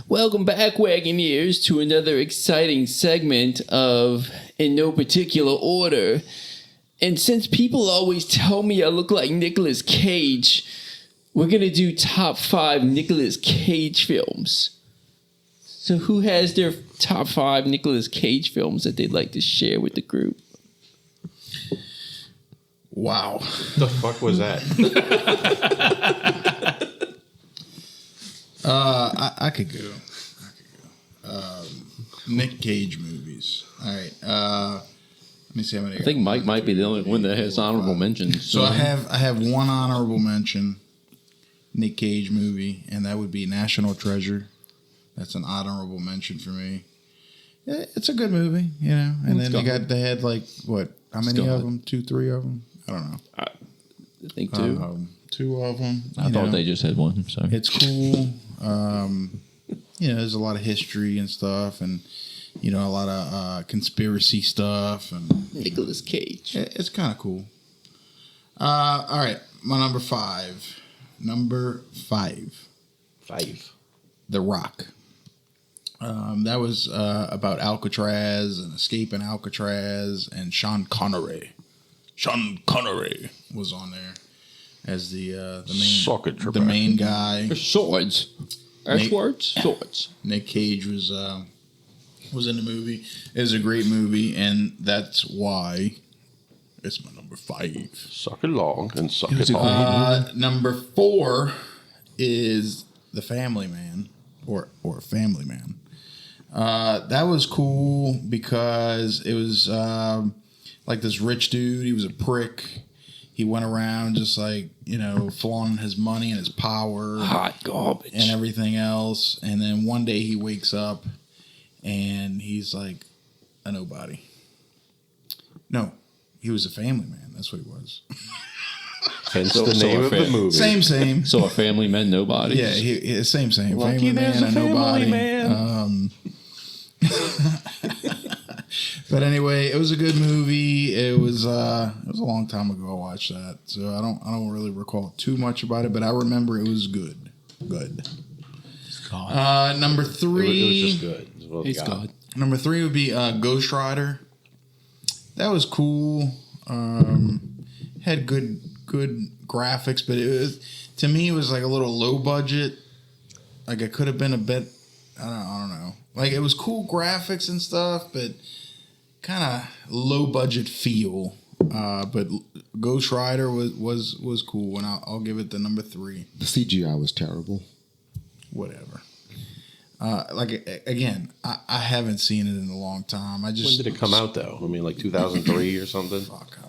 Welcome back, Wagoneers, to another exciting segment of In No Particular Order. And since people always tell me I look like Nicolas Cage, we're going to do top 5 Nicolas Cage films. So who has their top 5 Nicolas Cage films that they'd like to share with the group? Wow. The fuck was that? I could go. Nick Cage movies. All right. Let me see how many. I think Mike might be the only one that has honorable mentions. So I have one honorable mention, Nick Cage movie, and that would be National Treasure. That's an honorable mention for me. Yeah, it's a good movie, you know. And then they had like what? How many of them? 2, 3 of them? I don't know. I think 2. 2 of them. I thought they just had 1. Sorry. It's cool. There's a lot of history and stuff, and a lot of conspiracy stuff, and Nicolas Cage. It's kind of cool. All right, my number 5. Number 5. The Rock. That was about Alcatraz and escaping Alcatraz, and Sean Connery. Sean Connery was on there as the main guy. Swords. Swords. Nick Cage was in the movie. It was a great movie, and that's why it's my number 5. Suck it long and suck it hard. Number 4 is The Family Man, or Family Man. That was cool because it was like this rich dude. He was a prick. He went around just like, flaunting his money and his power. Hot garbage. And everything else. And then one day he wakes up and he's like a nobody. No, he was a family man. That's what he was. Hence the name of the movie. Same. So a family man, nobody. Yeah, same. Lucky family there's man, a family nobody. man. But anyway, it was a good movie. It was a long time ago I watched that, so I don't really recall too much about it, but I remember it was good. Number 3. It was just good. It's God. Number 3 would be Ghost Rider. That was cool. Had good graphics, but to me it was like a little low budget. Like it could have been a bit. I don't know. Like it was cool graphics and stuff, but kind of low budget feel. But Ghost Rider was cool, and I'll give it the number 3. The CGI was terrible. Whatever. Again, I haven't seen it in a long time. When did it come out though? I mean, like 2003 or something. Fuck, I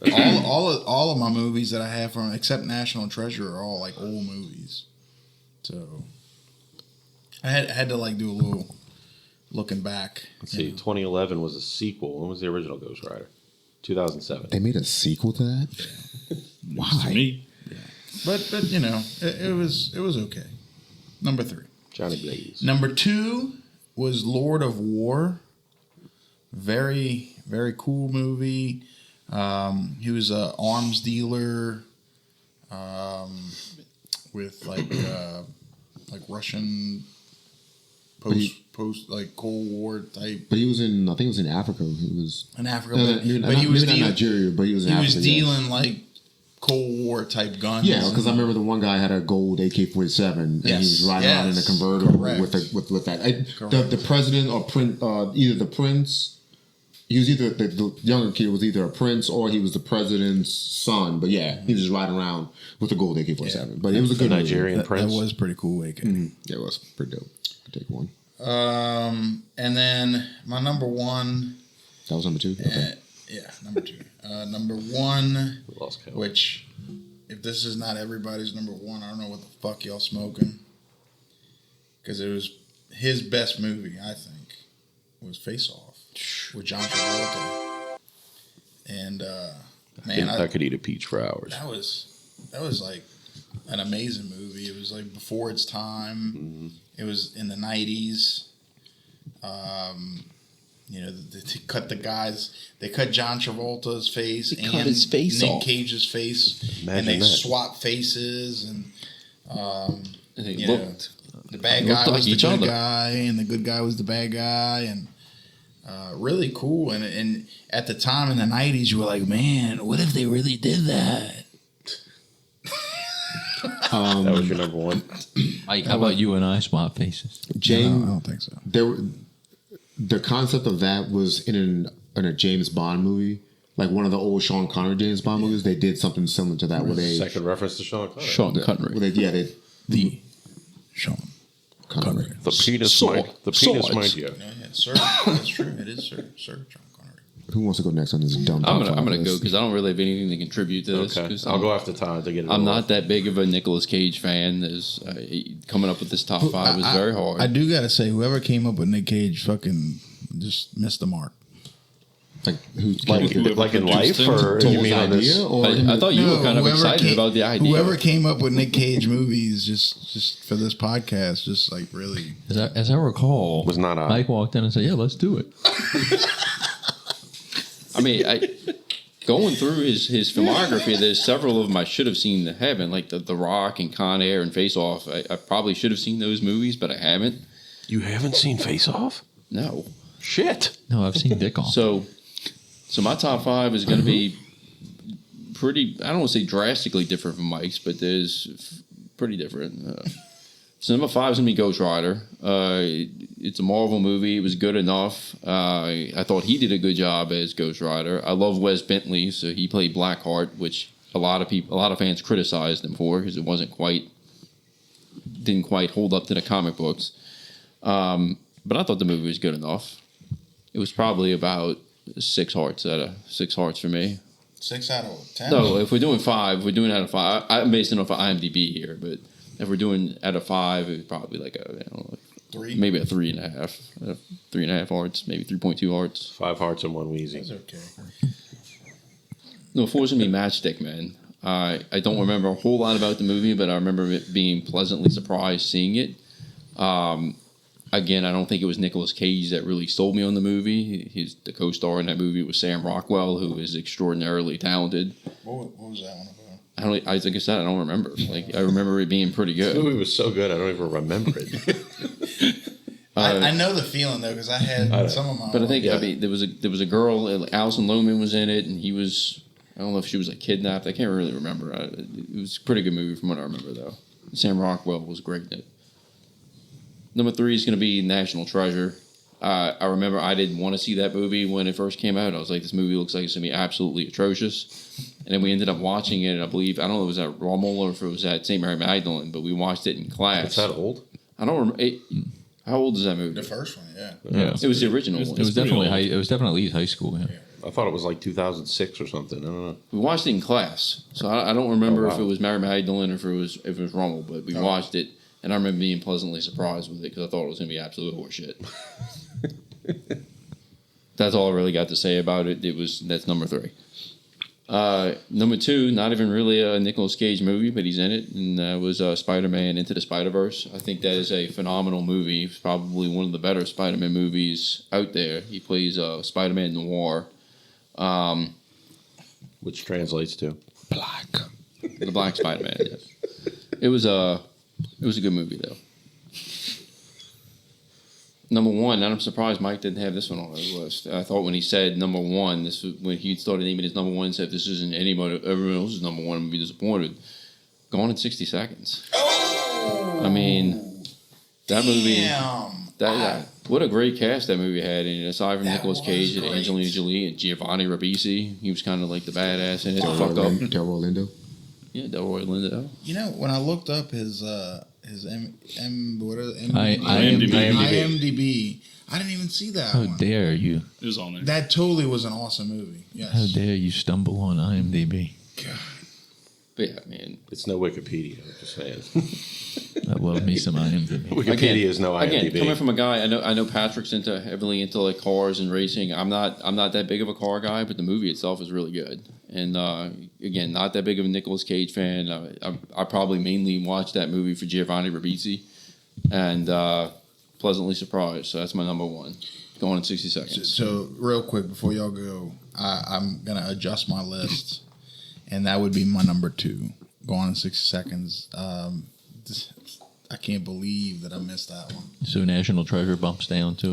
don't know. All of my movies that I have from except National Treasure are all like old movies. So I had to like do a little looking back. Let's see, 2011 was a sequel. When was the original Ghost Rider? 2007. They made a sequel to that? Why? Yeah. But it was okay. Number 3. Johnny Blaze. Number 2 was Lord of War. Very, very cool movie. He was an arms dealer with like Russian post like Cold War type. But he was in, I think it was in Africa. He was in Africa, but he was not Nigeria, but he was in Africa. He was dealing like Cold War type guns. Yeah, because I remember the one guy had a gold AK-47, and he was riding around in a convertible with that. The president or either the prince. He was either the younger kid was either a prince or he was the president's son. But yeah, he was just riding around with a gold AK-47. Yeah. But it was a good Nigerian prince. That was pretty cool AK. Mm-hmm. Yeah, it was pretty dope. I'll take one. And then my number 1. That was number 2? Okay. Yeah, number 2. Number 1, which if this is not everybody's number 1, I don't know what the fuck y'all smoking. Because it was his best movie, I think, was Face Off with John Travolta. And I could eat a peach for hours. That was like an amazing movie. It was like before its time. Mm-hmm. It was in the 90s. They cut the guys. They cut John Travolta's face and cut his face Nick off. Cage's face, Imagine and they that. swap faces, and they looked The bad looked guy like was the each good other. guy, and the good guy was the bad guy, and really cool. And at the time in the 90s, you were like, man, what if they really did that? That was your number one. Mike, how about you and I swap faces? James, No, I don't think so. The concept of that was in a James Bond movie, like one of the old Sean Connery James Bond movies. They did something similar to that, where they Second reference to Sean Connery. Sean Connery. The Sean Connery. The penis Sword. might. The penis Swords. might. Yeah. Yeah, sir. That's true. It is Sir Sean Connery. Who wants to go next on this dumb? I'm top gonna five go list? because I don't really have anything to contribute to this. Okay. 'Cause I'll go after Todd to get it. I'm over. not that big of a Nicolas Cage fan. There's coming up with this top five was very hard. I do gotta say, whoever came up with Nick Cage fucking just missed the mark. Like who? Like in life, or you mean on this? idea, or I thought you were kind of whoever excited about the idea. Whoever came up with Nick Cage movies just for this podcast, just like really. As I recall, Was not I. Mike walked in and said, "Yeah, let's do it." I mean, going through his filmography, there's several of them I should have seen that haven't, like the Rock and Con Air and Face Off. I probably should have seen those movies, but I haven't. You haven't seen Face Off? No. Shit. No, I've seen Dick off. So my top five is going to be pretty. I don't want to say drastically different from Mike's, but there's pretty different. So number five is going to be Ghost Rider. It's a Marvel movie. It was good enough. I thought he did a good job as Ghost Rider. I love Wes Bentley, so he played Blackheart, which a lot of fans criticized him for because it didn't quite hold up to the comic books. But I thought the movie was good enough. It was probably about 6 hearts for me. 6 out of 10. No, if we're doing 5, we're doing out of 5. I'm basing it off of IMDb here, but if we're doing out of 5, it's probably like maybe a 3.5, 3.5 hearts, maybe 3.2 hearts. 5 hearts and 1 wheezy. That's okay. No, 4 is gonna be Matchstick Man. I don't remember a whole lot about the movie, but I remember it being pleasantly surprised seeing it. Again, I don't think it was Nicolas Cage that really sold me on the movie. The co-star in that movie was Sam Rockwell, who is extraordinarily talented. What was that one about? Like I said, I don't remember. Like I remember it being pretty The good. movie was so good, I don't even remember it. I know the feeling though because I had some of my. But I think Yeah. there was a girl, Alison Lohman was in it, and he was. I don't know if she was like kidnapped. I can't really remember. It was a pretty good movie from what I remember though. Sam Rockwell was great in it. Number 3 is going to be National Treasure. I remember I didn't want to see that movie when it first came out. I was like, this movie looks like it's going to be absolutely atrocious. And then we ended up watching it, and I believe, I don't know if it was at Rommel or if it was at St. Mary Magdalene, but we watched it in class. It's that old? I don't remember. How old is that movie? The first one, yeah. Yeah. It was the original one. It was definitely it was definitely high school. Yeah. I thought it was like 2006 or something. I don't know. We watched it in class, so I don't remember Oh, wow. if it was Mary Magdalene or if it was Rommel, but we watched it, and I remember being pleasantly surprised with it because I thought it was going to be absolute horseshit. That's all I really got to say about it. That's number 3. Number 2, not even really a Nicolas Cage movie, but he's in it, and that was Spider-Man Into the Spider-Verse. I think that is a phenomenal movie. It's probably one of the better Spider-Man movies out there. He plays Spider-Man Noir. Which translates to Black. The Black Spider-Man, yes. It was a good movie, though. Number 1, and I'm surprised Mike didn't have this one on his list. I thought when he said number 1, this was when he started naming his number 1, said if this isn't everyone else's number 1, I'm going to be disappointed. Gone in 60 Seconds. I mean, that movie... what a great cast that movie had in it. Aside from Nicolas Cage and Angelina Jolie and Giovanni Ribisi, he was kind of like the badass in it. Fucked up. Delroy Lindo. Yeah, Delroy Lindo. You know, when I looked up his IMDb, I didn't even see that How one. dare you? It was on there. That totally was an awesome movie. Yes. How dare you stumble on IMDb? But yeah, man. It's no Wikipedia. I'm just saying. I love me some IMDb. Wikipedia is no IMDb. Again, coming from a guy, I know Patrick's heavily into like cars and racing. I'm not that big of a car guy, but the movie itself is really good. And again, not that big of a Nicolas Cage fan. I probably mainly watched that movie for Giovanni Ribisi, and pleasantly surprised. So that's my number 1. Going in 60 seconds. So real quick before y'all go, I'm gonna adjust my list, and that would be my number 2. Going in 60 seconds. I can't believe that I missed that one. So National Treasure bumps down to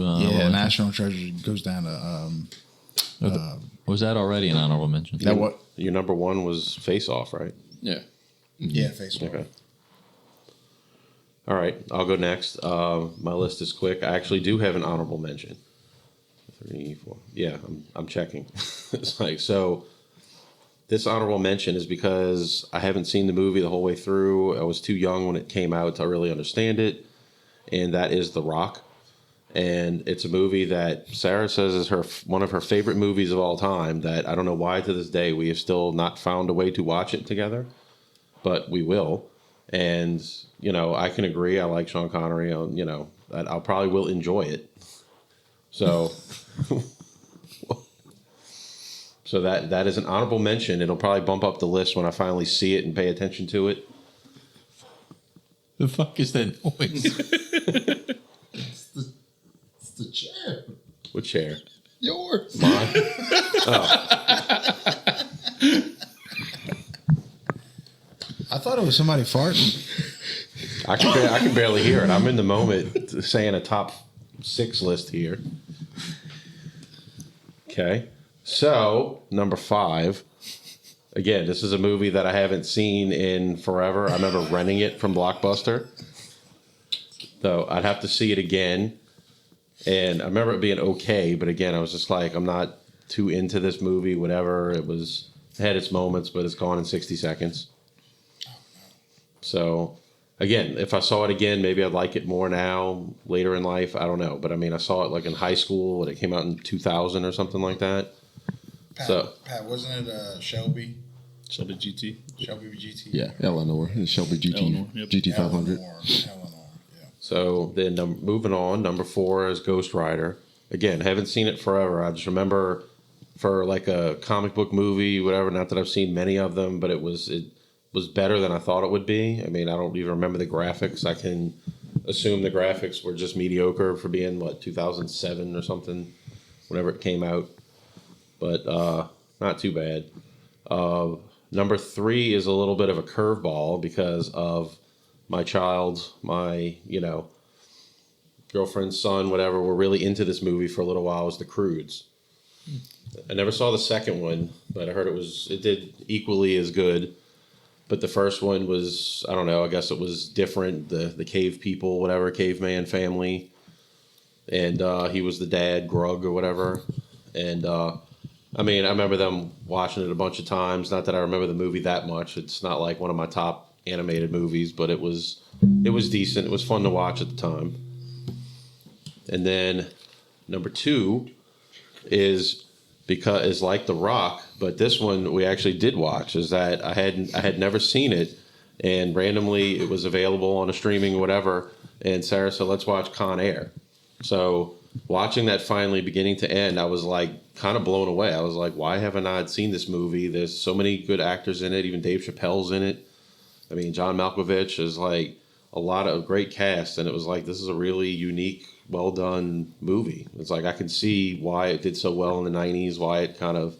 National Treasure goes down to was that already an honorable mention? that what? Your number one was Face Off, right? Yeah. Yeah, Face Off. Okay. All right, I'll go next. My list is quick. I actually do have an honorable mention. 3, 4. Yeah, I'm checking. It's like, so this honorable mention is because I haven't seen the movie the whole way through. I was too young when it came out to really understand it, and that is The Rock. And it's a movie that Sarah says is one of her favorite movies of all time, that I don't know why to this day we have still not found a way to watch it together, but we will. And, I can agree. I like Sean Connery. I'll probably will enjoy it. So, so that is an honorable mention. It'll probably bump up the list when I finally see it and pay attention to it. The fuck is that noise? It's the chair. What chair? Yours. Mine? I thought it was somebody farting. I can barely hear it. I'm in the moment saying a top 6 list here. Okay. So, number 5. Again, this is a movie that I haven't seen in forever. I remember renting it from Blockbuster. Though I'd have to see it again. And I remember it being okay, but again, I was just like, I'm not too into this movie, whatever. It had its moments, but it's gone in 60 seconds. So, again, if I saw it again, maybe I'd like it more now, later in life. I don't know. But, I saw it like in high school when it came out in 2000 or something like that. Pat, wasn't it Shelby? Shelby GT. Shelby GT? Yeah, Eleanor. Shelby GT. Eleanor, yep. GT 500. Eleanor, yeah. So, then moving on, number 4 is Ghost Rider. Again, haven't seen it forever. I just remember for like a comic book movie, whatever, not that I've seen many of them, but it was better than I thought it would be. I don't even remember the graphics. I can assume the graphics were just mediocre for being, 2007 or something, whenever it came out. But not too bad. Number 3 is a little bit of a curveball because of my girlfriend's son, whatever, were really into this movie for a little while. It was The Croods. I never saw the second one, but I heard it did equally as good. But the first one was, I don't know, I guess it was different. The cave people, whatever, caveman family. And he was the dad, Grug or whatever. And I remember them watching it a bunch of times. Not that I remember the movie that much. It's not like one of my top animated movies, but it was decent. It was fun to watch at the time. And then number 2 is like The Rock, but this one we actually did watch. Is that I had never seen it, and randomly it was available on a streaming whatever, and Sarah said, let's watch Con Air. So watching that finally beginning to end, I was like kind of blown away. I was like, why haven't I seen this movie? There's so many good actors in it. Even Dave Chappelle's in it. John Malkovich is like a lot of great cast, and it was like, this is a really unique, well done movie. It's like I can see why it did so well in the 90s, why it kind of,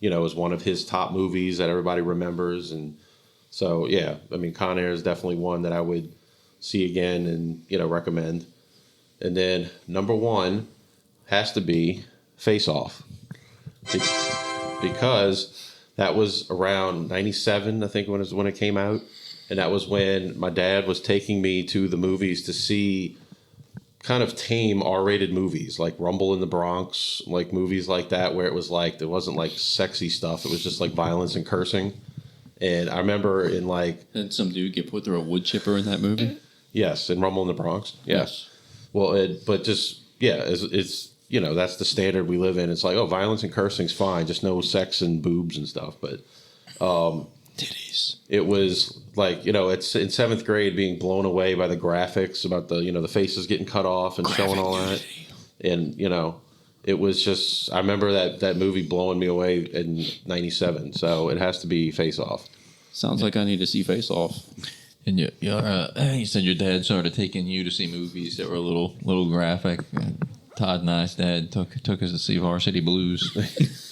was one of his top movies that everybody remembers. And so, yeah, Con Air is definitely one that I would see again and, recommend. And then number 1 has to be Face Off. Because that was around 97, I think, when it came out. And that was when my dad was taking me to the movies to see kind of tame R-rated movies, like Rumble in the Bronx, like movies like that, where it was like, there wasn't like sexy stuff. It was just like violence and cursing. And I remember in like... Did some dude get put through a wood chipper in that movie? Yes, in Rumble in the Bronx. Yes. Well, it's that's the standard we live in. It's like, violence and cursing's fine, just no sex and boobs and stuff. But Titties. it was like, it's in 7th grade being blown away by the graphics about the faces getting cut off and showing all that. And, it was just, I remember that movie blowing me away in 97. So it has to be Face Off. Sounds like I need to see Face Off. And you said your dad started taking you to see movies that were a little graphic. Todd and I's dad took us to see Varsity Blues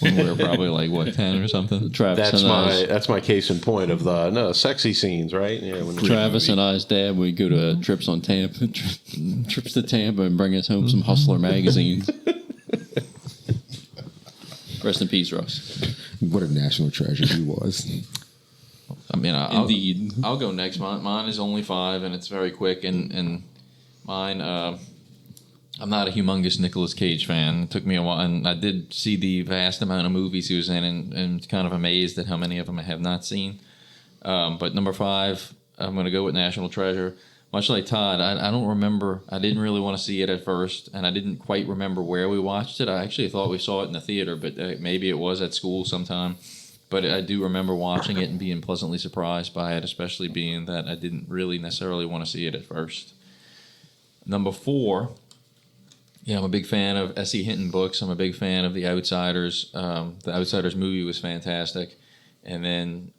when we were probably like 10 or something. That's my case in point of the sexy scenes, right? Yeah, when Travis and I's dad would go to trips on Tampa, trips to Tampa, and bring us home some Hustler magazines. Rest in peace, Russ. What a national treasure he was. I mean, Indeed. I'll go next. Mine is only 5, and it's very quick. And mine, I'm not a humongous Nicolas Cage fan. It took me a while, and I did see the vast amount of movies he was in, and kind of amazed at how many of them I have not seen. But number 5, I'm going to go with National Treasure. Much like Todd, I don't remember. I didn't really want to see it at first, and I didn't quite remember where we watched it. I actually thought we saw it in the theater, but maybe it was at school sometime. But I do remember watching it and being pleasantly surprised by it, especially being that I didn't really necessarily want to see it at first. Number 4, I'm a big fan of S.E. Hinton books. I'm a big fan of The Outsiders. The Outsiders movie was fantastic. And then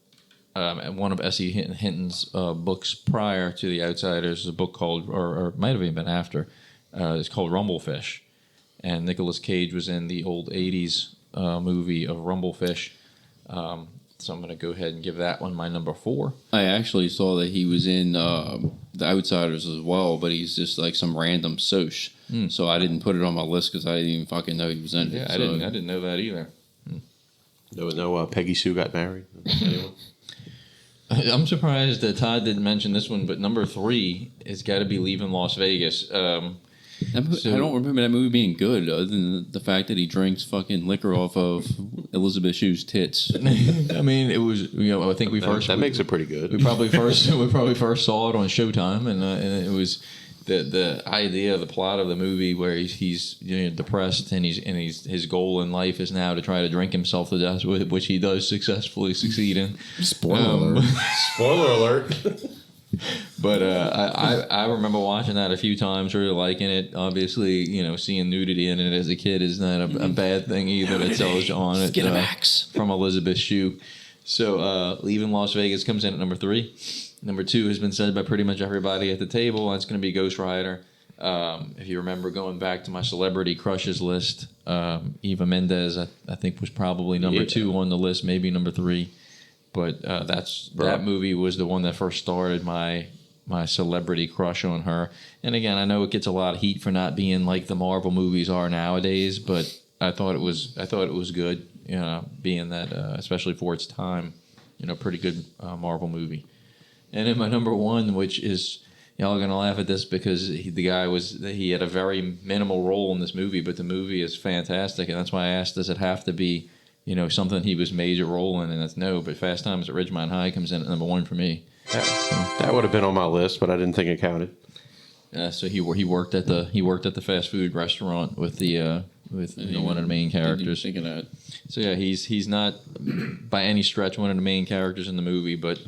one of S.E. Hinton's books prior to The Outsiders is a book called, or it might have even been after, it's called Rumblefish. And Nicolas Cage was in the old 80s movie of Rumblefish. So I'm going to go ahead and give that one my number 4. I actually saw that he was in The Outsiders as well, but he's just like some random soch. So I didn't put it on my list because I didn't even fucking know he was in it. Yeah, I didn't know that either. No, Peggy Sue got married. Anyone? I'm surprised that Todd didn't mention this one, but number 3 has got to be Leaving Las Vegas. I don't remember that movie being good, other than the fact that he drinks fucking liquor off of Elizabeth Shue's tits. I mean, it was I think that makes it pretty good. We probably first saw it on Showtime, and it was the idea, the plot of the movie where he's depressed and his goal in life is now to try to drink himself to death, which he does successfully succeed in. Spoiler alert. Spoiler alert. But I remember watching that a few times, really liking it. Obviously, seeing nudity in it as a kid is not a bad thing either. That tells you on it from Elizabeth Shue. So Leaving Las Vegas comes in at number 3. Number 2 has been said by pretty much everybody at the table. That's going to be Ghost Rider. If you remember going back to my celebrity crushes list, Eva Mendes I think was probably number 2 on the list, maybe number 3. But that movie was the one that first started my celebrity crush on her. And again, I know it gets a lot of heat for not being like the Marvel movies are nowadays, but I thought it was good, being that especially for its time, pretty good Marvel movie. And in my number 1, which is, y'all are gonna laugh at this because he had a very minimal role in this movie, but the movie is fantastic, and that's why I asked, does it have to be something he was major role in? And that's no, but Fast Times at Ridgemont High comes in at number 1 for me. That would have been on my list, but I didn't think it counted. So he worked at the fast food restaurant with one of the main characters. Thinking that. So yeah, he's not by any stretch one of the main characters in the movie, but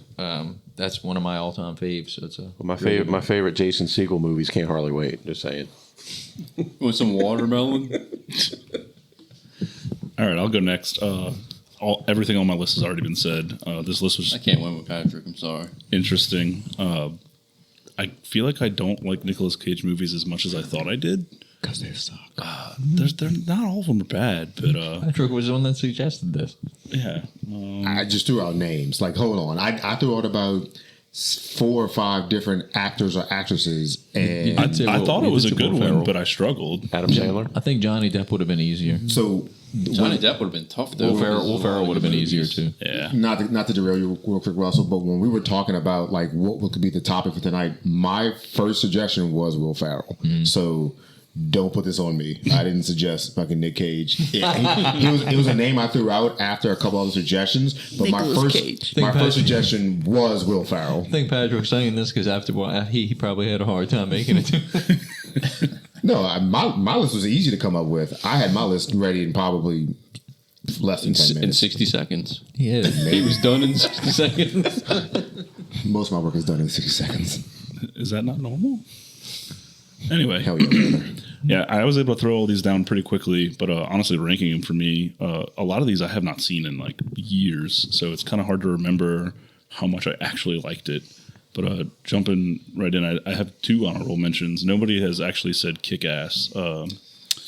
that's one of my all-time faves. So it's my favorite Jason Segel movies. Can't hardly wait. Just saying. Want some watermelon? All right, I'll go next. Everything on my list has already been said. This list was I can't win with Patrick. I'm sorry. Interesting. I feel like I don't like Nicolas Cage movies as much as I thought I did. Because they suck. They're not all of them are bad, but Patrick was the one that suggested this. Yeah. I just threw out names. Like, hold on. I threw out about 4 or 5 different actors or actresses, and I thought it was a good one, but I struggled. Adam Sandler. I think Johnny Depp would have been easier. So Johnny Depp would have been tough though. Will Ferrell would have been easier too. Yeah. not to derail you real quick, Russell, but when we were talking about like what could be the topic for tonight, my first suggestion was Will Ferrell. So don't put this on me. I didn't suggest fucking Nick Cage. Yeah, it was a name I threw out after a couple other suggestions, but my first suggestion was Will Ferrell. I think Patrick's saying this because after a while he probably had a hard time making it too. No, my list was easy to come up with. I had my list ready in probably less than 10 minutes. In 60 seconds. Yeah, He was done in 60 seconds. Most of my work is done in 60 seconds. Is that not normal? Anyway. Hell yeah. Yeah, I was able to throw all these down pretty quickly, but honestly, ranking them for me, a lot of these I have not seen in like years, so it's kind of hard to remember how much I actually liked it. But jumping right in, I have 2 honorable mentions. Nobody has actually said Kick-Ass.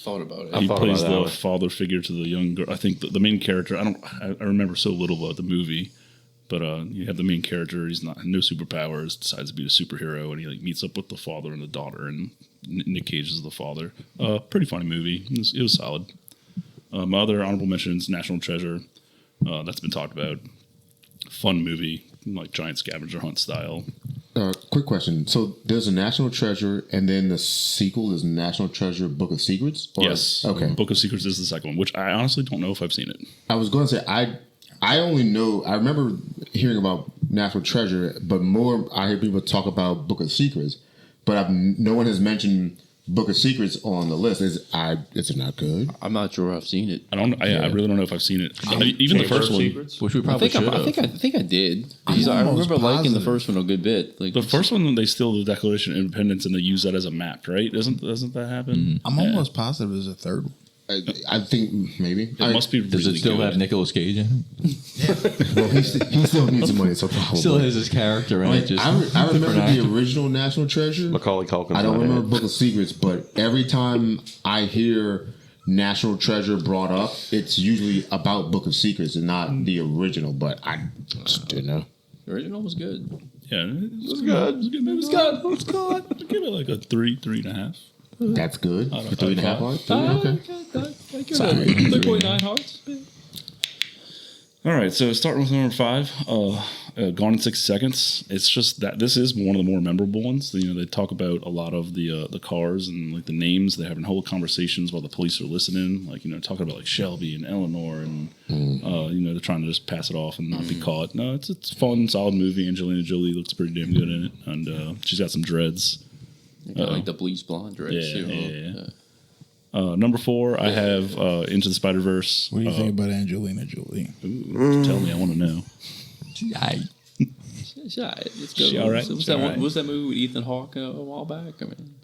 thought about it. I He thought plays about that the one. father figure to the young girl. I think the main character. I remember so little about the movie, but you have the main character. He's no superpowers. Decides to be a superhero, and he like meets up with the father and the daughter. And Nick Cage is the father. Pretty funny movie. It was solid. My other honorable mentions: National Treasure. That's been talked about. Fun movie, like giant scavenger hunt style. Quick question. So there's a National Treasure, and then the sequel is National Treasure Book of Secrets? Or- Yes. Okay. Book of Secrets is the second one, which I honestly don't know if I've seen it. I was going to say, I only know, I remember hearing about National Treasure, but more I hear people talk about Book of Secrets, but no one has mentioned Book of Secrets on the list. Is it not good? I'm not sure I've seen it. I really don't know if I've seen it. Even the first one. Secrets? Which we I probably think should have. I think I did. Because I almost remember liking the positive. first one a good bit. Like The first one, they steal the Declaration of Independence and they use that as a map, right? Doesn't that happen? I'm almost positive there's a third one. I think maybe. It must be really Does it still good. have Nicolas Cage in it? Well, he still needs some money, so probably. Still has his character in it. Just I remember different the actor. original National Treasure. Macaulay Culkin. I don't remember Book of Secrets, but every time I hear National Treasure brought up, it's usually about Book of Secrets and not the original. But I just didn't know. the original was good. Yeah, it was good. It was good. It was good. It was good. I'd give it like a 3.5. That's good for 3.5 hearts. Okay. Sorry. 3.9 hearts. All right, so starting with number 5, Gone in 60 Seconds. It's just that this is one of the more memorable ones. You know, they talk about a lot of the cars and like the names. They're having whole conversations while the police are listening. Like, you know, talking about like Shelby and Eleanor, and you know, they're trying to just pass it off and not be caught. No, it's a fun, solid movie. Angelina Jolie looks pretty damn good in it, and she's got some dreads. Like the bleach blonde dress. Yeah, too, huh? yeah. Number 4, I have Into the Spider-Verse. What do you think about Angelina Jolie? Tell me, I want to know. Let's go. She all right? Was She all right? that movie with Ethan Hawke a while back? I mean,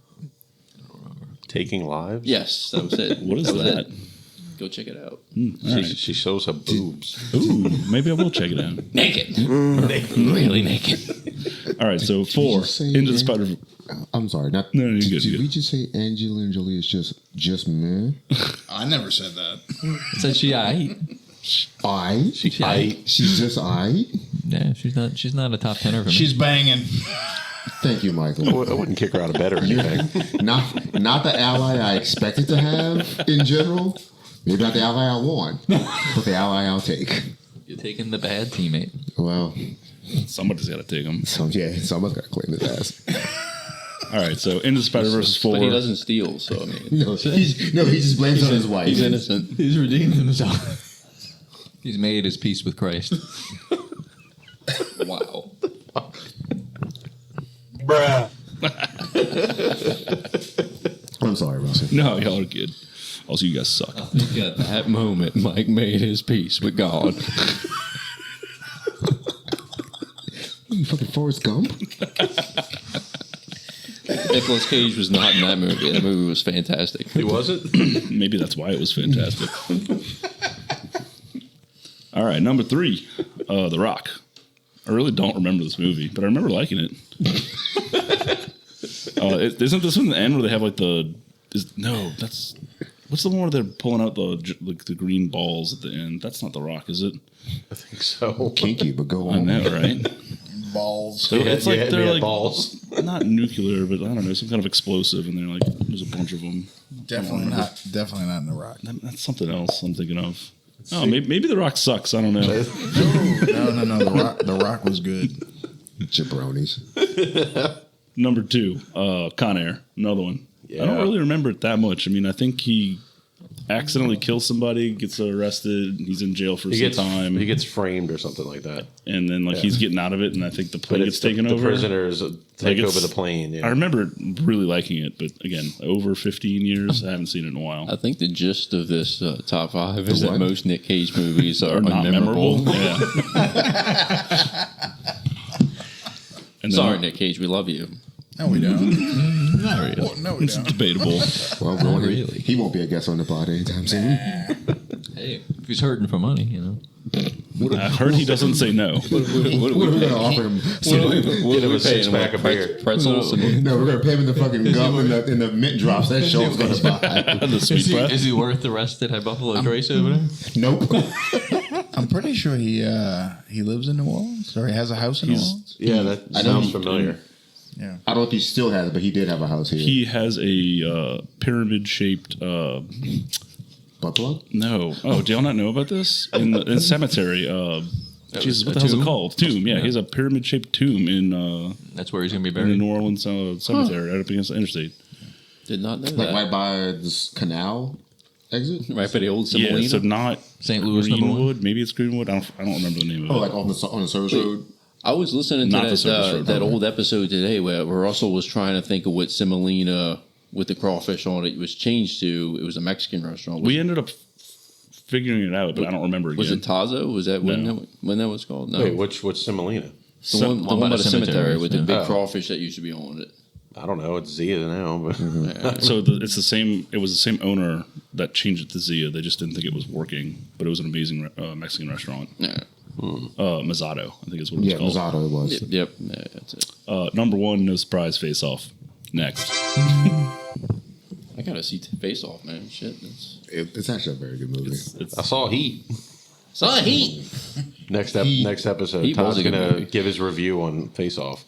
Taking Lives? yes, that was it. What is was that? it. Go check it out. She shows her boobs. Ooh, maybe I will check it out. Naked. Really naked. All right, so 4, you say Into the Ang- Spider. I'm sorry. Not, No, you're good, Did you're we good. just say Angelina Jolie is just man? I never said that. Said she aight. I? She aight. She's just I? Yeah, she's not a top tenner for me. She's banging. Thank you, Michael. I wouldn't kick her out of bed or anything. Not the ally I expected to have in general. Maybe not the ally I want, but the ally I'll take. You're taking the bad teammate. Well, Somebody's got to take them. someone's got to claim his ass. All right, so Into the Spider-Verse is 4. But he doesn't steal, so I mean, No, he just blames it on his wife. he's innocent. He's redeemed himself. He's made his peace with Christ. Wow. I'm sorry, Russell. No, y'all are good. Also, you guys suck. At that moment, Mike made his peace with God. You fucking Forrest Gump? Nicolas Cage was not in that movie. That movie was fantastic. He wasn't? Maybe that's why it was fantastic. All right, number 3, The Rock. I really don't remember this movie, but I remember liking it. Isn't this one the end where they have like what's the one where they're pulling out the green balls at the end? That's not The Rock, is it? I think so. Kinky, but go I on. know, right? Balls. So it's like they're like balls. not nuclear, but I don't know, some kind of explosive, and they're like there's a bunch of them. Definitely not in the Rock. That's something else I'm thinking of. Oh, maybe The Rock sucks. I don't know. No. The Rock was good. Jabronis. Number 2, Con Air, another one. I don't Yeah. really remember it that much. I mean, I think he accidentally kills somebody, gets arrested, he's in jail for some time, He gets framed or something like that. and then he's getting out of it, and I think the But plane it's gets taken the over. prisoners take it's- over the plane. Yeah. I remember really liking it, but again, over 15 years, I haven't seen it in a while. I think the gist of this top 5 is that what? most Nick Cage movies are Not unmemorable. memorable. Yeah. And then- Sorry, Nick Cage, we love you. No, we don't. Not really. Well, no, we It's don't. debatable. Well, Not really. He won't be a guest on the pod anytime soon. Hey, if he's hurting for money, I heard he doesn't say no. What are we going to offer him? Get him a six-pack of beer. Pretzels. No, we're going to pay him in the fucking gum and the mint drops. That show's going to buy. The sweet breath. Is he worth the rest that had Buffalo Trace over there? Nope. I'm pretty sure he lives in New Orleans, or he has a house in New Orleans. Yeah, that sounds familiar. Yeah. I don't know if he still has it, but he did have a house here. He has a pyramid-shaped. Butt plug? No. Oh, do y'all not know about this? In the cemetery. Jesus, what the hell's it called? Tomb. Yeah, he has a pyramid-shaped tomb in. That's where he's going to be In the buried. New Orleans cemetery, right up against the interstate. Did not know Like that. right by this canal exit? Right by the old Yeah, Semolina. so not St. Louis number one. Greenwood. Maybe it's Greenwood. I don't remember the name of Oh, it. like on the service road? I was listening Not to the service road, that okay. old episode today where Russell was trying to think of what Semolina with the crawfish on it was changed to. It was a Mexican restaurant. We ended up figuring it out, but I don't remember again. Was it Tazo? Was that when, No. when that was called? No. Wait, what's Semolina? the one by the cemetery with the big Oh. crawfish that used to be on it. I don't know. It's Zia now, but So it's the same. It was the same owner that changed it to Zia. They just didn't think it was working, but it was an amazing Mexican restaurant. Yeah. Mazzado, I think is what it was Yeah, called. Mazzato it was. Yep. Yeah, that's it. Number one, no surprise, Face Off. Next, I gotta see Face Off, man. Shit. It's actually a very good movie. I saw Heat. Heat. Next episode, Heat was Todd's a good gonna movie. give his review on Face Off.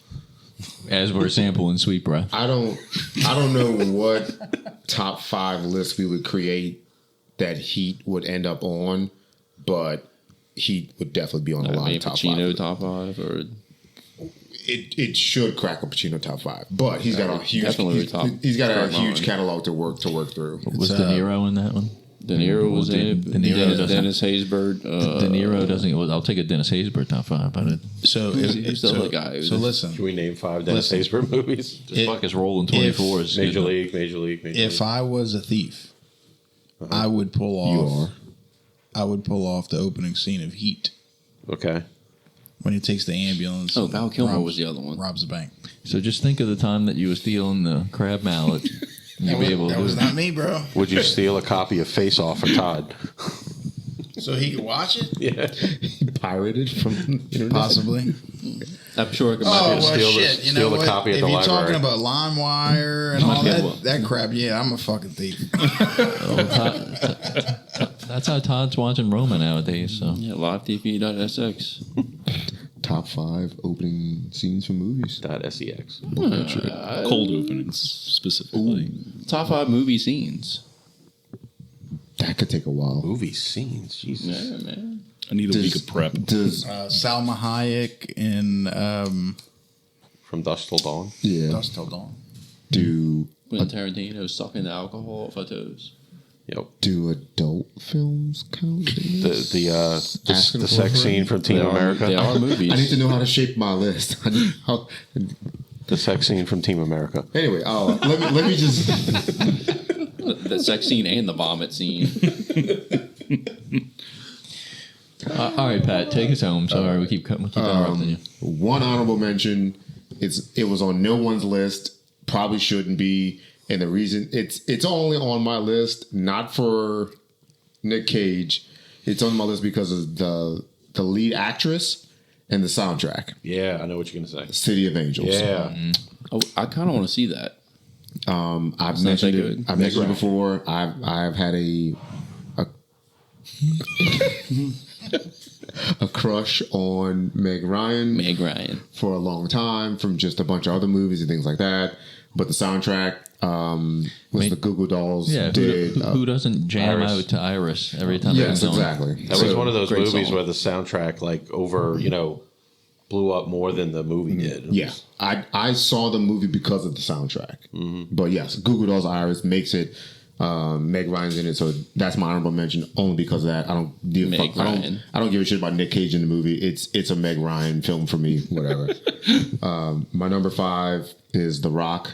As we're sampling Sweet Breath. I don't know what top 5 list we would create that Heat would end up on, but Heat would definitely be on a lot Maybe of top Pacino 5. top 5 or It should crack a Pacino top 5, but he's got a huge definitely top. he's got a Start huge mine. catalog to work through. Was De Niro in that one? De Niro was in it. De Niro doesn't- Dennis Haysbert. De Niro doesn't. Well, I'll take a Dennis Haysbert top 5, but So Who's the other guy? So listen, Can we name 5 Dennis Haysbert movies? just fuck is rolling 24 is Major good. League. if I was a thief, I would pull You off. are. I would pull off the opening scene of Heat Okay. when he takes the ambulance. Oh, and Val Kilmer robs- was the other one. Robs the bank. So just think of the time that you were stealing the crab mallet. You'd be able to That do was it. not me, bro. Would you steal a copy of Face Off for Todd? So he could watch it, Yeah. Pirated from the internet. possibly. I'm sure I could Oh might well, steal the- shit. You steal know the what? copy at If the you're library. talking about LimeWire and all be able- that crap, yeah, I'm a fucking thief. That's how Todd's watching Roma nowadays. So Yeah, livetv.sx. Top 5 opening scenes from movies. .sex. cold openings specifically. Top 5 movie scenes. That could take a while. Movie scenes. Jesus. Yeah, man. I need a week of prep. Does Salma Hayek in From Dusk Till Dawn. Dust Till Dawn. do Quentin Tarantino sucking the alcohol off her toes. Yep. do adult films count? The Asking for sex a scene friend? from Team They America. are movies. I need to know how to shape my list. The sex scene from Team America. Anyway, let me just The sex scene and the vomit scene. all right, Pat, take us home. Sorry, we keep interrupting you. one honorable mention. It was on no one's list. Probably shouldn't be. And the reason it's only on my list, not for Nick Cage. It's on my list because of the lead actress and the soundtrack. Yeah, I know what you're gonna say. City of Angels. Yeah. Oh, I kind of want to see that. I've not mentioned that it. good. I've mentioned it before. I've had a crush on Meg Ryan Meg Ryan. for a long time from just a bunch of other movies and things like that. But the soundtrack was the Goo Goo Dolls Yeah, did. who doesn't jam Iris. out to Iris every time? Yes, it comes on? exactly. That was one of those great movies song. where the soundtrack blew up more than the movie did. Yeah, I saw the movie because of the soundtrack. But yes, Goo Goo Dolls Iris makes it. Meg Ryan's in it, so that's my honorable mention only because of that. I don't give a Meg fuck. Ryan. I don't give a shit about Nick Cage in the movie. It's a Meg Ryan film for me. Whatever. My number 5 is The Rock.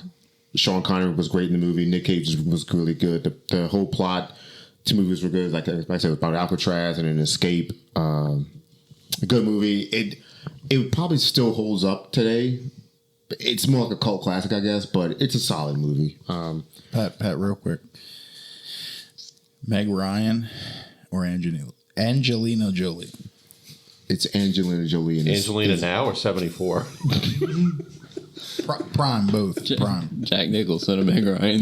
Sean Connery was great in the movie. Nick Cage was really good. The whole plot, 2 movies were good. Like I said, it was about Alcatraz and an escape. A good movie. It probably still holds up today. It's more like a cult classic, I guess, but it's a solid movie. Pat, real quick. Meg Ryan or Angelina Jolie? It's Angelina Jolie. And Angelina now or 74? Prime, both. Prime. Jack Nicholson and Meg Ryan.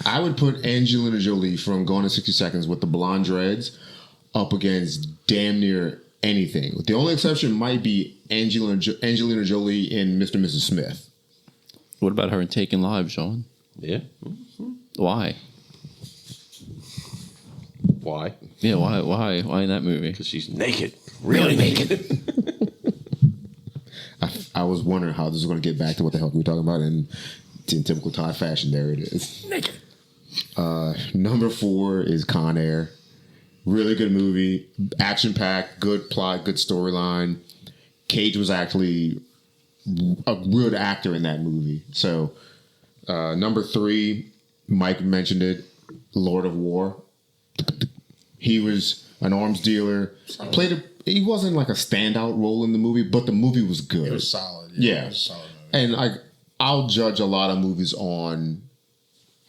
I would put Angelina Jolie from Gone in 60 Seconds with the blonde dreads up against damn near anything. The only exception might be Angelina Jolie in Mr. and Mrs. Smith. What about her in Taking Lives, Sean? Yeah. Why? Why? Yeah, why in that movie? Because she's naked. Really naked. I was wondering how this was going to get back to what the hell we were talking about, and in typical Todd fashion, there it is. Naked. Number 4 is Con Air. Really good movie, action-packed, good plot, good storyline. Cage was actually a good actor in that movie. So, number 3, Mike mentioned it, Lord of War. He was an arms dealer. He wasn't like a standout role in the movie, but the movie was good. It was solid. Yeah. It was a solid movie. And I'll judge a lot of movies on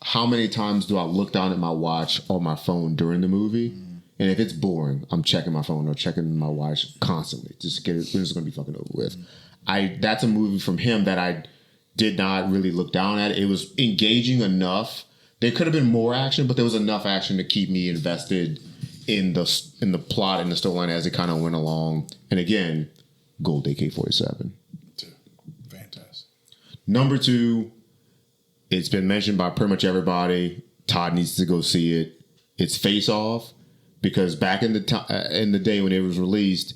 how many times do I look down at my watch or my phone during the movie. And if it's boring, I'm checking my phone or checking my watch constantly. Just get it. It's going to be fucking over with. That's a movie from him that I did not really look down at. It was engaging enough. There could have been more action, but there was enough action to keep me invested in the plot and the storyline as it kind of went along. And again, gold AK-47. Fantastic. Number 2, it's been mentioned by pretty much everybody. Todd needs to go see it. It's Face Off, because back in the day when it was released,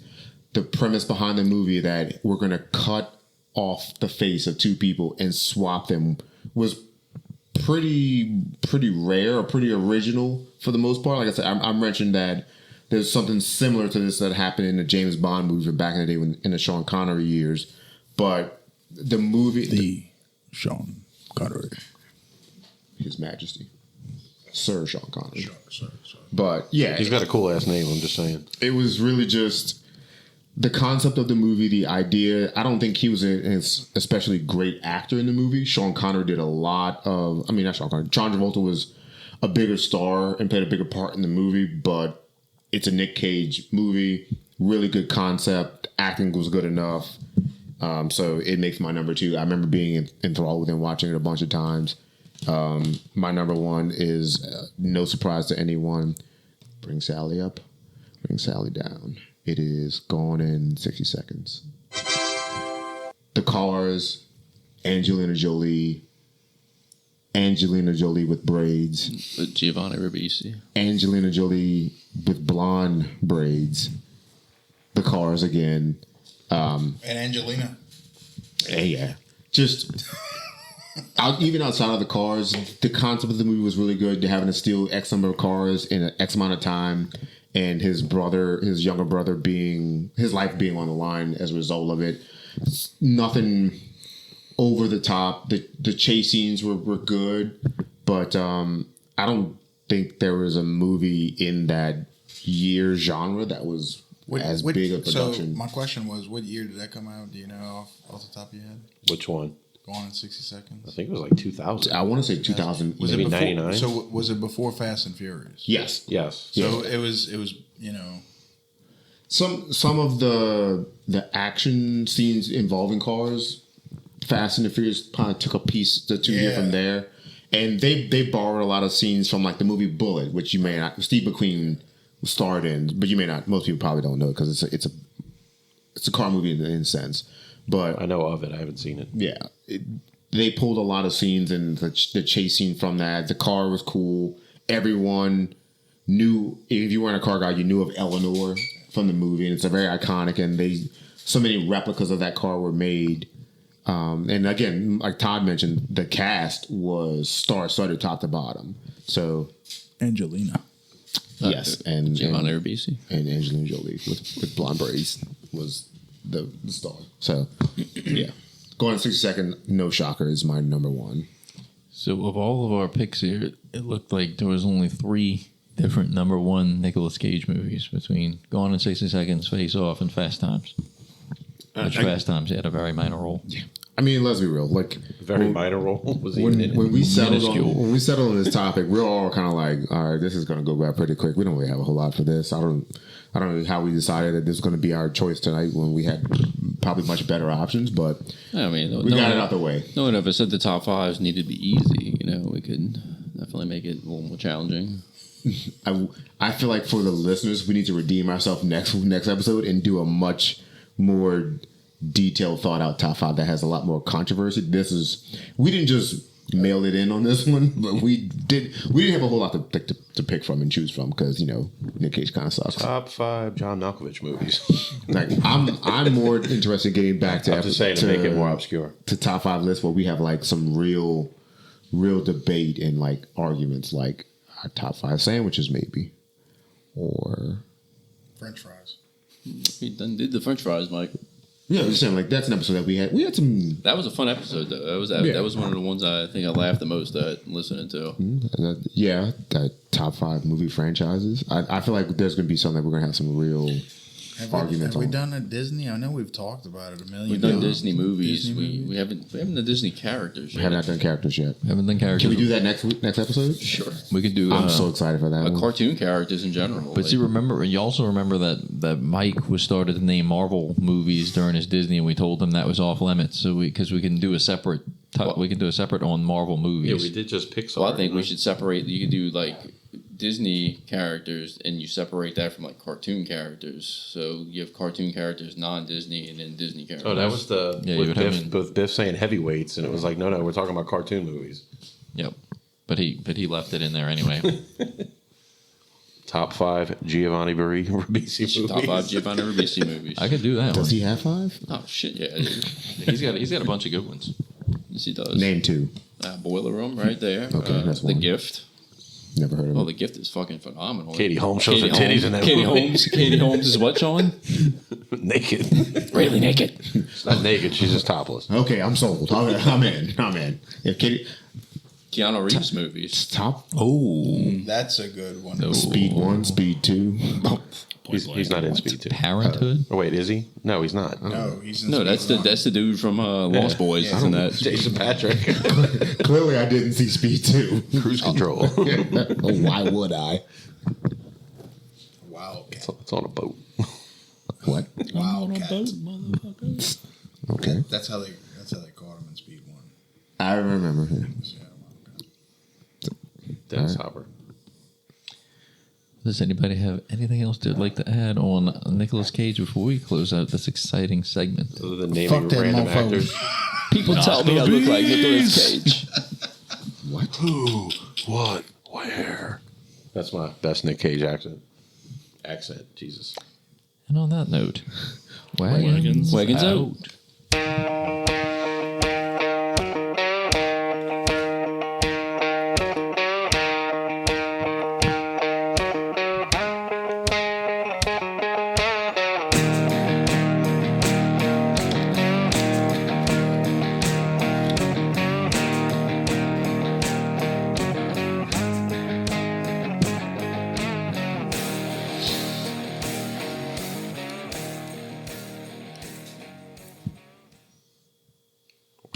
the premise behind the movie that we're going to cut off the face of 2 people and swap them was pretty rare or pretty original for the most part. Like I said, I mentioned that there's something similar to this that happened in the James Bond movie back in the day in the Sean Connery years. But the movie... Sean Connery. His Majesty. Sir Sean Connery. Sure. But yeah. He's got a cool ass name, I'm just saying. It was really just... the concept of the movie, the idea. I don't think he was an especially great actor in the movie. Sean Connery did a lot of... I mean, not Sean Connery. John Travolta was a bigger star and played a bigger part in the movie, but it's a Nick Cage movie. Really good concept. Acting was good enough. So it makes my number 2. I remember being enthralled with him, watching it a bunch of times. My number 1 is no surprise to anyone. Bring Sally up. Bring Sally down. It is Gone in 60 Seconds. The Cars, Angelina Jolie with braids. With Giovanni Ribisi. Angelina Jolie with blonde braids. The Cars again. And Angelina. Yeah. Just even outside of the cars, the concept of the movie was really good. Having to steal X number of cars in an X amount of time. And his younger brother his life being on the line as a result of it. Nothing over the top. The chase scenes were good, but I don't think there was a movie in that year genre that was as big a production. So my question was, what year did that come out? Do you know off the top of your head? Which one? Gone in 60 Seconds. I think it was like 2000. I want to say 2000. Was it maybe 99? So was it before Fast and Furious? Yes. So it was some of the action scenes involving cars, Fast and the Furious kind of took a piece or two here from there, and they borrowed a lot of scenes from like the movie Bullet, which you may not. Steve McQueen starred in, but you may not. Most people probably don't know because it's a car movie in a sense. But I know of it. I haven't seen it. Yeah, they pulled a lot of scenes and the chase scene from that. The car was cool. Everyone knew, if you weren't a car guy, you knew of Eleanor from the movie, and it's a very iconic. And so many replicas of that car were made. And again, like Todd mentioned, the cast was star-studded top to bottom. So Angelina. Yes, and Giovanni Ribisi and Angelina Jolie with blonde braids was the star. So yeah, Going in 60 Seconds, no shocker, is my number 1. So of all of our picks here, it looked like there was only 3 different number 1 Nicolas Cage movies between Gone in 60 Seconds, Face Off, and Fast Times. Which Fast Times he had a very minor role. I mean, let's be real. Like Very minor role. Was he when, in it? when we settled on this topic, we're all kind of like, all right, this is going to go by pretty quick. We don't really have a whole lot for this. I don't know how we decided that this was going to be our choice tonight when we had probably much better options, but I mean, we got it out the way. No one ever said the top fives needed to be easy. You know, we could definitely make it a little more challenging. I feel like for the listeners, we need to redeem ourselves next episode and do a much more detailed, thought out top five that has a lot more controversy. We didn't just mail it in on this one, but we didn't have a whole lot to pick from and choose from because Nick Cage kind of sucks. Top 5 John Malkovich movies. Like I'm more interested in getting back to I'm just saying to make it more obscure. To top 5 lists where we have like some real debate and like arguments, like our top 5 sandwiches maybe, or French fries. We done did the French fries, Mike. Yeah, I'm saying like that's an episode that we had some. That was a fun episode, though. That was one of the ones I think I laughed the most at listening to. That top 5 movie franchises. I feel like there's going to be something that we're going to have some real arguments on. Have we done a Disney? I know we've talked about it a million We've times. done Disney movies. We haven't done Disney characters We yet. have not done characters yet. Haven't done characters. Can we do that next episode? Sure. We could do. I'm so excited for that. one. Cartoon characters in general. But you also remember that Mike was started to name Marvel movies during his Disney, and we told him that was off limits. So because we can do a separate on Marvel movies. Yeah, we did just Pixar. Well, I think we should separate. You could do like Disney characters, and you separate that from like cartoon characters. So you have cartoon characters, non-Disney, and then Disney characters. Oh, that was with Biff saying heavyweights, and it was like, no, we're talking about cartoon movies. Yep, but he left it in there anyway. Top 5 Giovanni Ribisi movies. Top 5 Giovanni Ribisi movies. I could do that. Does he have 5? Oh shit, yeah, dude. He's got a bunch of good ones. Yes, he does. Name 2. Boiler Room, right there. Okay, that's The one. Gift. Never heard of Oh, it. The Gift is fucking phenomenal. Katie Holmes shows her titties in that movie. Katie Holmes is what, Sean? Naked. Really naked. She's not naked. She's just topless. Okay, I'm sold. I'm in. If Katie Keanu Reeves movies. top That's a good one. Speed 1, Speed 2. He's not in Speed 2. Parenthood. Oh, wait, is he? No, he's not. No, he's in No, Speed that's one. the dude from Lost Boys. Yeah. Isn't that? Jason Patrick. Clearly, I didn't see Speed 2. Cruise control. Why would I? Wildcat. It's on a boat. What? Wildcat. Okay, That's how they caught him in Speed 1. I remember him. Yeah, Wildcat. Dennis Hopper. Does anybody have anything else they'd like to add on Nicolas Cage before we close out this exciting segment? Other than naming Fuck that random mofo. actors. People tell me I look like Nicolas Cage. What? Who? What? Where? That's my best Nick Cage accent. Jesus. And on that note, Wagons Wagons out.